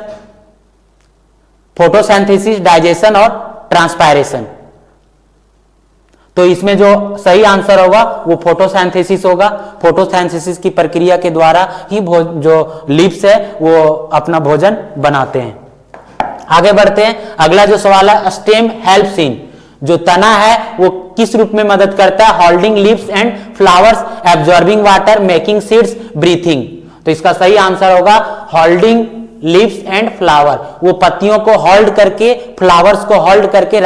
photosynthesis, digestion और ट्रांसपायरेशन। तो इसमें जो सही आंसर होगा वो फोटोसिंथेसिस होगा। फोटोसिंथेसिस की प्रक्रिया के द्वारा ही जो लीव्स है वो अपना भोजन बनाते हैं। आगे बढ़ते हैं, अगला जो सवाल है, स्टेम हेल्प्स इन, जो तना है वो किस रूप में मदद करता है? Holding leaves and flowers, absorbing water, making seeds, breathing. तो इसका सही आंसर होगा होल्डिंग लीव्स एंड फ्लावर। वो पत्तियों को होल्ड करके, फ्लावर्स को होल्ड करके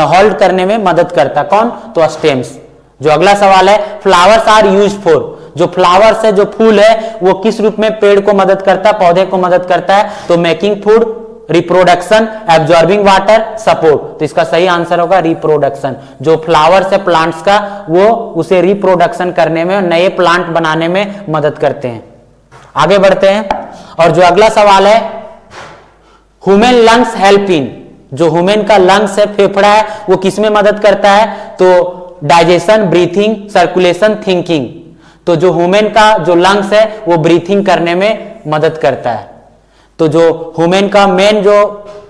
होल्ड करने में मदद करता है। कौन? तो स्टेम्स। जो अगला सवाल है, फ्लावर्स आर यूज्ड फॉर, जो फ्लावर्स है, जो फूल है, वो किस रूप में पेड़ को मदद करता है, पौधे को मदद करता है? तो making food, reproduction, absorbing water, support. तो इसका सही आंसर होगा रिप्रोडक्शन। जो फ्लावर्स है प्लांट्स का, वो उसे रिप्रोडक्शन करने में, नए प्लांट बनाने में मदद करते हैं। आगे बढ़ते हैं, और जो अगला सवाल है, ह्यूमन लंग्स हेल्प इन, जो ह्यूमन का लंग्स है, फेफड़ा है, वो किस में मदद करता है? तो डाइजेशन, ब्रीथिंग, सर्कुलेशन, थिंकिंग। तो जो ह्यूमन का जो लंग्स है वो ब्रीथिंग करने में मदद करता है। तो जो ह्यूमन का मेन जो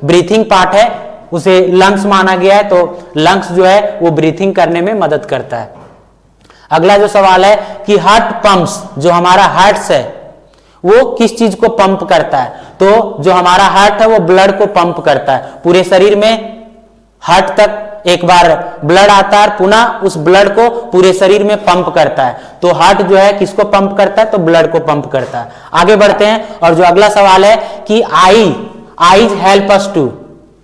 ब्रीथिंग पार्ट है उसे लंग्स माना गया है। तो लंग्स जो है वो ब्रीथिंग करने में मदद करता है। अगला जो सवाल है कि हार्ट पंप्स, जो हमारा हार्ट है वो किस चीज को पंप करता है? तो जो हमारा हार्ट है वो ब्लड को पंप करता है। पूरे शरीर में हार्ट तक एक बार ब्लड आता है, पुनः उस ब्लड को पूरे शरीर में पंप करता है। तो हार्ट जो है किसको पंप करता है? तो ब्लड को पंप करता है। आगे बढ़ते हैं, और जो अगला सवाल है कि आईज हेल्प अस टू,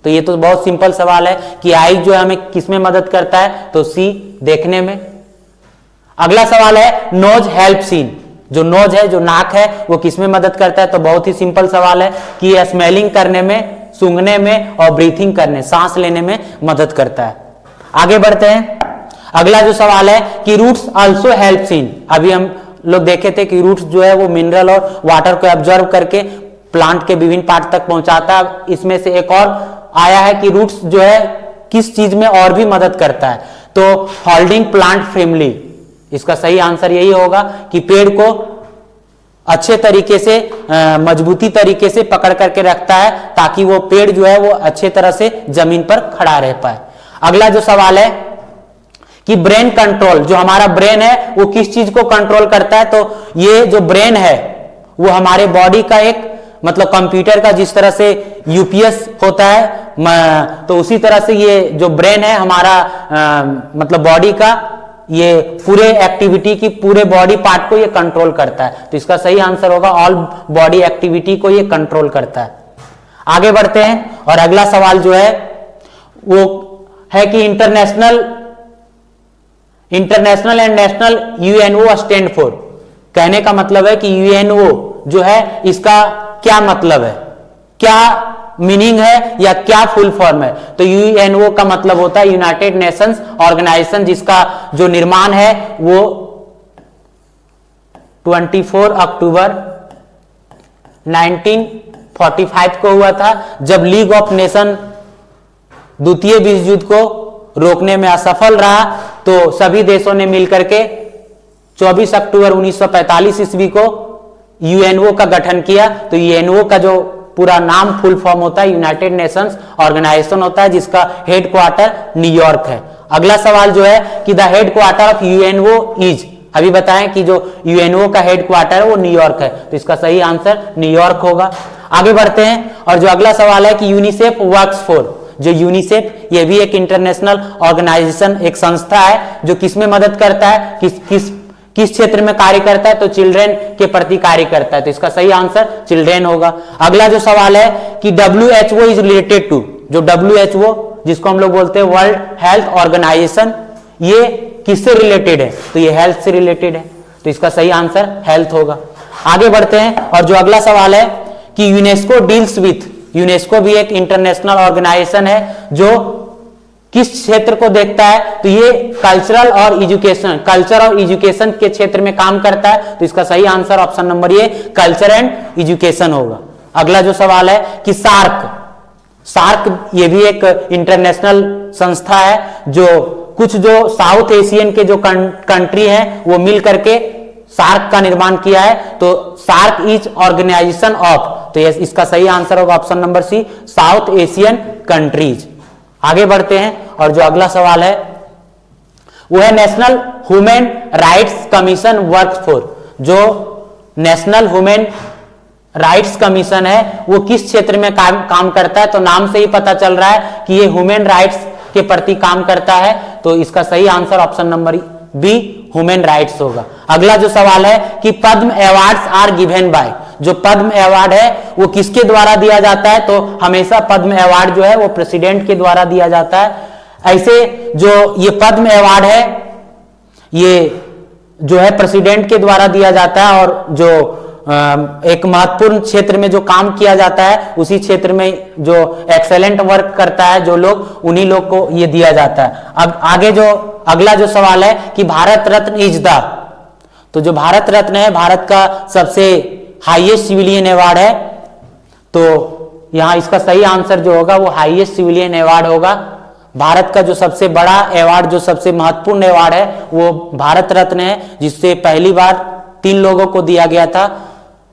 तो ये तो बहुत सिंपल सवाल है कि आईज जो है हमें किस में मदद करता है? तो सी, देखने में। अगला सवाल है, नोज हेल्प्स इन, जो नोज है, जो नाक है, वो किस में मदद करता है? तो बहुत ही सिंपल सवाल है कि स्मेलिंग करने में, सूंघने में और ब्रीथिंग करने, सांस लेने में मदद करता है। आगे बढ़ते हैं, अगला जो सवाल है कि रूट्स आल्सो हेल्प्स इन, अभी हम लोग देखे थे कि रूट्स जो है वो मिनरल और वाटर को एब्जॉर्ब करके प्लांट के विभिन्न पार्ट तक पहुंचाता है। इसमें से एक और आया है कि रूट्स जो है किस चीज में और भी मदद करता है? तो होल्डिंग प्लांट फैमिली। इसका सही आंसर यही होगा कि पेड़ को अच्छे तरीके से, मजबूती तरीके से पकड़ करके रखता है ताकि वो पेड़ जो है वो अच्छे तरह से जमीन पर खड़ा रह पाए। अगला जो सवाल है कि ब्रेन कंट्रोल, जो हमारा ब्रेन है वो किस चीज को कंट्रोल करता है? तो ये जो ब्रेन है वो हमारे बॉडी का एक, मतलब कंप्यूटर का जिस तरह से यूपीएस होता है, तो उसी तरह से ये जो ब्रेन है हमारा, मतलब बॉडी का, ये पूरे एक्टिविटी की, पूरे बॉडी पार्ट को ये कंट्रोल करता है। तो इसका सही आंसर होगा ऑल बॉडी एक्टिविटी को ये कंट्रोल करता है। आगे बढ़ते हैं, और अगला सवाल जो है वो है कि international and national UNO stand for, कहने का मतलब है कि यूएनओ जो है इसका क्या मतलब है, क्या मीनिंग है या क्या फुल फॉर्म है? तो यूएनओ का मतलब होता है यूनाइटेड नेशंस ऑर्गेनाइजेशन, जिसका जो निर्माण है वो 24 अक्टूबर 1945 को हुआ था, जब लीग ऑफ नेशन द्वितीय विश्व युद्ध को रोकने में असफल रहा। तो सभी देशों ने मिलकर के 24 अक्टूबर 1945 ईस्वी को यूएनओ का गठन किया। तो यूएनओ का जो पूरा नाम फुल फॉर्म होता है यूनाइटेड नेशंस ऑर्गेनाइजेशन होता है, जिसका हेड क्वार्टर न्यूयॉर्क है। अगला सवाल जो है कि the head quarter of UNO is, अभी बताएं कि जो यूएनओ का हेड क्वार्टर है वो न्यूयॉर्क है। तो इसका सही आंसर न्यूयॉर्क होगा। आगे बढ़ते हैं, और जो अगला सवाल है कि यूनिसेफ वर्क्स फॉर, जो यूनिसेफ ये भी एक इंटरनेशनल ऑर्गेनाइजेशन, एक संस्था है जो किस में मदद करता है, किस क्षेत्र में कार्य करता है? तो चिल्ड्रेन के प्रति कार्य करता है। तो इसका सही आंसर चिल्ड्रेन होगा। अगला जो सवाल है कि WHO इज रिलेटेड टू, जो WHO जिसको हम लोग बोलते हैं वर्ल्ड हेल्थ ऑर्गेनाइजेशन, ये किससे रिलेटेड है? तो ये हेल्थ से रिलेटेड है। तो इसका सही आंसर हेल्थ होगा। आगे बढ़ते हैं, और जो अगला सवाल है कि यूनेस्को डील्स विथ, यूनेस्को भी एक इंटरनेशनल ऑर्गेनाइजेशन है जो किस क्षेत्र को देखता है? तो ये कल्चर और एजुकेशन के क्षेत्र में काम करता है। तो इसका सही answer option number A, culture and education होगा। अगला जो सवाल है कि सार्क ये भी एक इंटरनेशनल संस्था है जो कुछ जो साउथ एशियन के जो कंट्री हैं वो मिल करके सार्क का निर्माण किया है? तो सार्क इज ऑर्गेनाइजेशन ऑफ, तो इसका सही आंसर होगा option number C, South Asian countries. आगे बढ़ते हैं और जो अगला सवाल है वो है national human rights commission work for. जो नेशनल ह्यूमन राइट्स कमीशन है वो किस क्षेत्र में काम करता है? तो नाम से ही पता चल रहा है कि ये ह्यूमन राइट्स के प्रति काम करता है, तो इसका सही answer option number be human rights होगा। अगला जो सवाल है कि पद्म अवार्ड्स आर गिवन बाय, जो पद्म अवार्ड है वो किसके द्वारा दिया जाता है? तो हमेशा पद्म अवार्ड जो है वो प्रेसिडेंट के द्वारा दिया जाता है। ऐसे जो ये पद्म अवार्ड है ये जो है प्रेसिडेंट के द्वारा दिया जाता है, और जो एक महत्वपूर्ण क्षेत्र में जो काम किया जाता है उसी क्षेत्र में जो एक्सेलेंट वर्क करता है जो लोग, उन्हीं लोग को ये दिया जाता है। अब आगे जो अगला जो सवाल है कि भारत रत्न इज द, तो जो भारत रत्न है भारत का सबसे हाईएस्ट सिविलियन अवार्ड है, तो यहां इसका सही आंसर जो होगा वो हाईएस्ट सिविलियन अवार्ड होगा। भारत का जो सबसे बड़ा अवार्ड, जो सबसे महत्वपूर्ण अवार्ड है वो भारत रत्न है, जिससे पहली बार 3 लोगों को दिया गया था।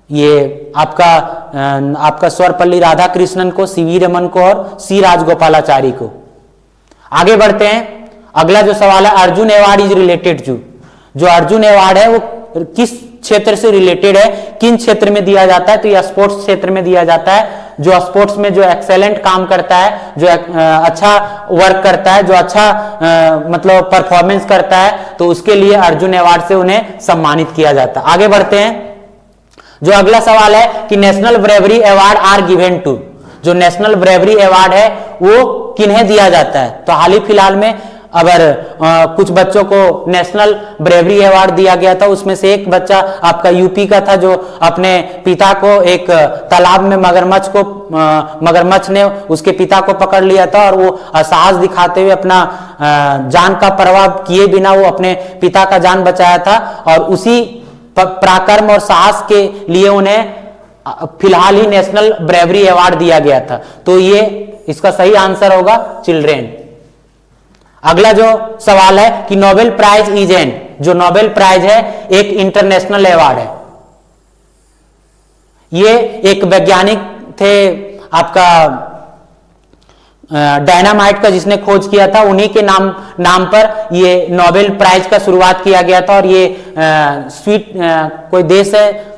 ये आपका सर्वपल्ली राधाकृष्णन को, सीवी रमन को और सी राजगोपालाचारी को। आगे बढ़ते हैं, अगला जो सवाल है Arjun award is related to, जो अर्जुन अवार्ड है वो किस क्षेत्र से रिलेटेड है, किन क्षेत्र में दिया जाता है? तो यह स्पोर्ट्स क्षेत्र में दिया जाता है। जो स्पोर्ट्स में जो एक्सेलेंट काम करता है, जो अच्छा वर्क करता है, जो अच्छा मतलब परफॉर्मेंस करता है, तो उसके लिए अर्जुन अवार्ड से उन्हें सम्मानित किया जाता है। आगे बढ़ते हैं, जो अगला सवाल है कि national bravery award are given to, जो नेशनल ब्रेवरी अवार्ड है वो किन्हें दिया जाता है? तो हाल ही फिलहाल में अगर कुछ बच्चों को नेशनल ब्रेवरी अवार्ड दिया गया था, उसमें से एक बच्चा आपका यूपी का था जो अपने पिता को एक तालाब में मगरमच्छ ने उसके पिता को पकड़ लिया था, और वो साहस दिखाते हुए अपना जान का परवाह किए बिना वो अपने पिता का जान बचाया था, और उसी पराक्रम और साहस के लिए उन्हें फिलहाल ही नेशनल ब्रेवरी अवार्ड दिया गया था। तो ये इसका सही आंसर होगा चिल्ड्रेन। अगला जो सवाल है कि नोबेल प्राइज इज एन, जो नोबेल प्राइज है एक इंटरनेशनल अवार्ड है। ये एक वैज्ञानिक थे आपका डायनामाइट का जिसने खोज किया था, उन्हीं के नाम पर ये नोबेल प्राइज का शुरुआत किया गया था। और ये कोई देश है,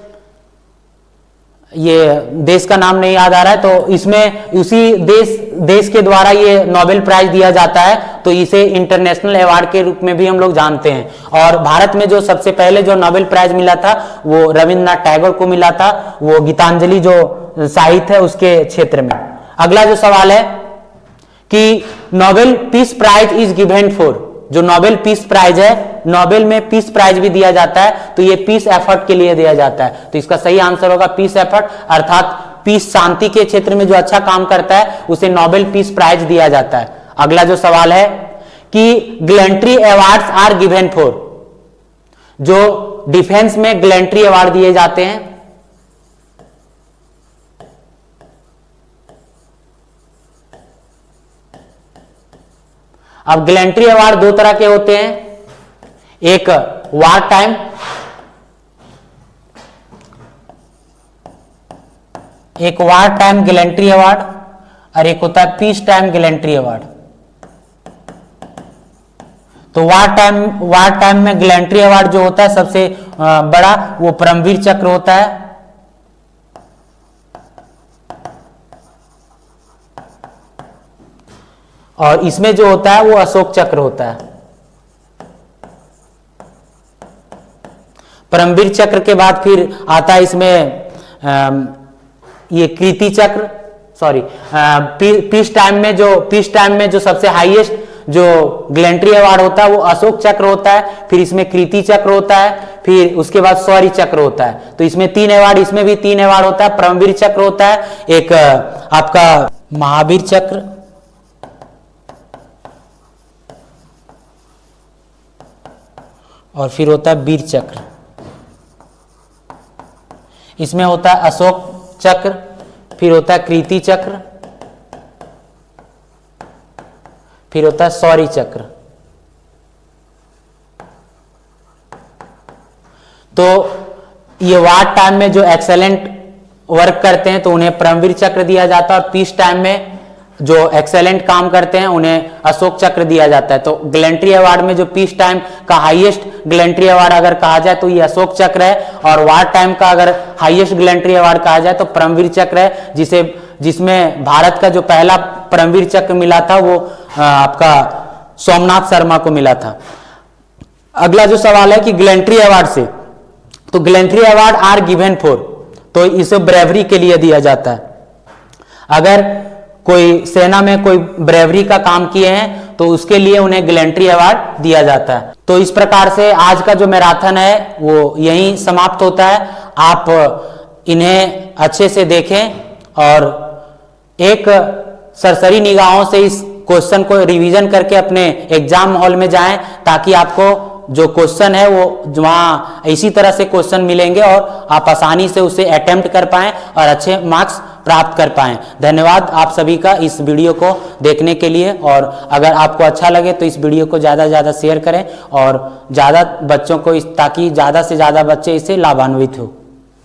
ये देश का नाम नहीं याद आ रहा है, तो इसमें उसी देश के द्वारा ये नोबेल प्राइज दिया जाता है, तो इसे इंटरनेशनल अवार्ड के रूप में भी हम लोग जानते हैं। और भारत में जो सबसे पहले जो नोबेल प्राइज मिला था वो रविंद्रनाथ टैगोर को मिला था, वो गीतांजलि जो साहित्य है उसके क्षेत्र में। अगला जो सवाल है कि Nobel peace prize is given for, जो नोबेल पीस प्राइज है, नोबेल में पीस प्राइज भी दिया जाता है, तो ये पीस एफर्ट के लिए दिया जाता है, तो इसका सही आंसर होगा पीस एफर्ट, अर्थात पीस शांति के क्षेत्र में जो अच्छा काम करता है उसे नोबेल पीस प्राइज दिया जाता है। अगला जो सवाल है कि gallantry awards are given for, जो डिफेंस में गैलेंट्री अवार्ड दिए जाते हैं, अब गैलेंट्री अवार्ड 2 तरह के होते हैं, एक वार टाइम, एक वार टाइम गैलेंट्री अवार्ड, और एक होता है पीस टाइम गैलेंट्री अवार्ड। तो वार टाइम में गैलेंट्री अवार्ड जो होता है सबसे बड़ा वो परमवीर चक्र होता है, और इसमें जो होता है वो अशोक चक्र होता है। परमवीर चक्र के बाद फिर आता है इसमें ये कीर्ति चक्र, पीस टाइम में जो सबसे हाईएस्ट जो गैलेंट्री अवार्ड होता है वो अशोक चक्र होता है, फिर इसमें कीर्ति चक्र होता है, फिर उसके बाद शौर्य चक्र होता है। तो इसमें 3 अवार्ड, इसमें भी 3 अवार्ड होता है। परमवीर चक्र होता है, एक आपका महावीर चक्र, और फिर होता है वीर चक्र। इसमें होता है अशोक चक्र, फिर होता है कीर्ति चक्र, फिर होता है शौर्य चक्र। तो ये वार टाइम में जो एक्सेलेंट वर्क करते हैं तो उन्हें परमवीर चक्र दिया जाता है, और पीस टाइम में जो एक्सेलेंट काम करते हैं उन्हें अशोक चक्र दिया जाता है। तो गैलेंट्री अवार्ड में जो पीस टाइम का हाईएस्ट गैलेंट्री अवार्ड अगर कहा जाए तो ये अशोक चक्र है, और वार टाइम का अगर हाईएस्ट गैलेंट्री अवार्ड कहा जाए तो परमवीर चक्र है, जिसमें भारत का जो पहला परमवीर चक्र मिला था वो आपका सोमनाथ शर्मा को मिला था। अगला जो सवाल है कि गैलेंट्री अवार्ड से, तो gallantry award are given for, तो इसे ब्रेवरी के लिए दिया जाता है। अगर कोई सेना में कोई ब्रेवरी का काम किए हैं तो उसके लिए उन्हें गैलेंट्री अवार्ड दिया जाता है। तो इस प्रकार से आज का जो मैराथन है वो यहीं समाप्त होता है। आप इन्हें अच्छे से देखें और एक सरसरी निगाहों से इस क्वेश्चन को रिवीजन करके अपने एग्जाम हॉल में जाएं, ताकि आपको जो क्वेश्चन है वो वहां इसी तरह से क्वेश्चन मिलेंगे और आप आसानी से उसे अटेम्प्ट कर पाएं और अच्छे मार्क्स प्राप्त कर पाएं। धन्यवाद आप सभी का इस वीडियो को देखने के लिए, और अगर आपको अच्छा लगे तो इस वीडियो को ज़्यादा से ज़्यादा शेयर करें और ज़्यादा बच्चों को ताकि ज़्यादा से ज़्यादा बच्चे इससे लाभान्वित हो।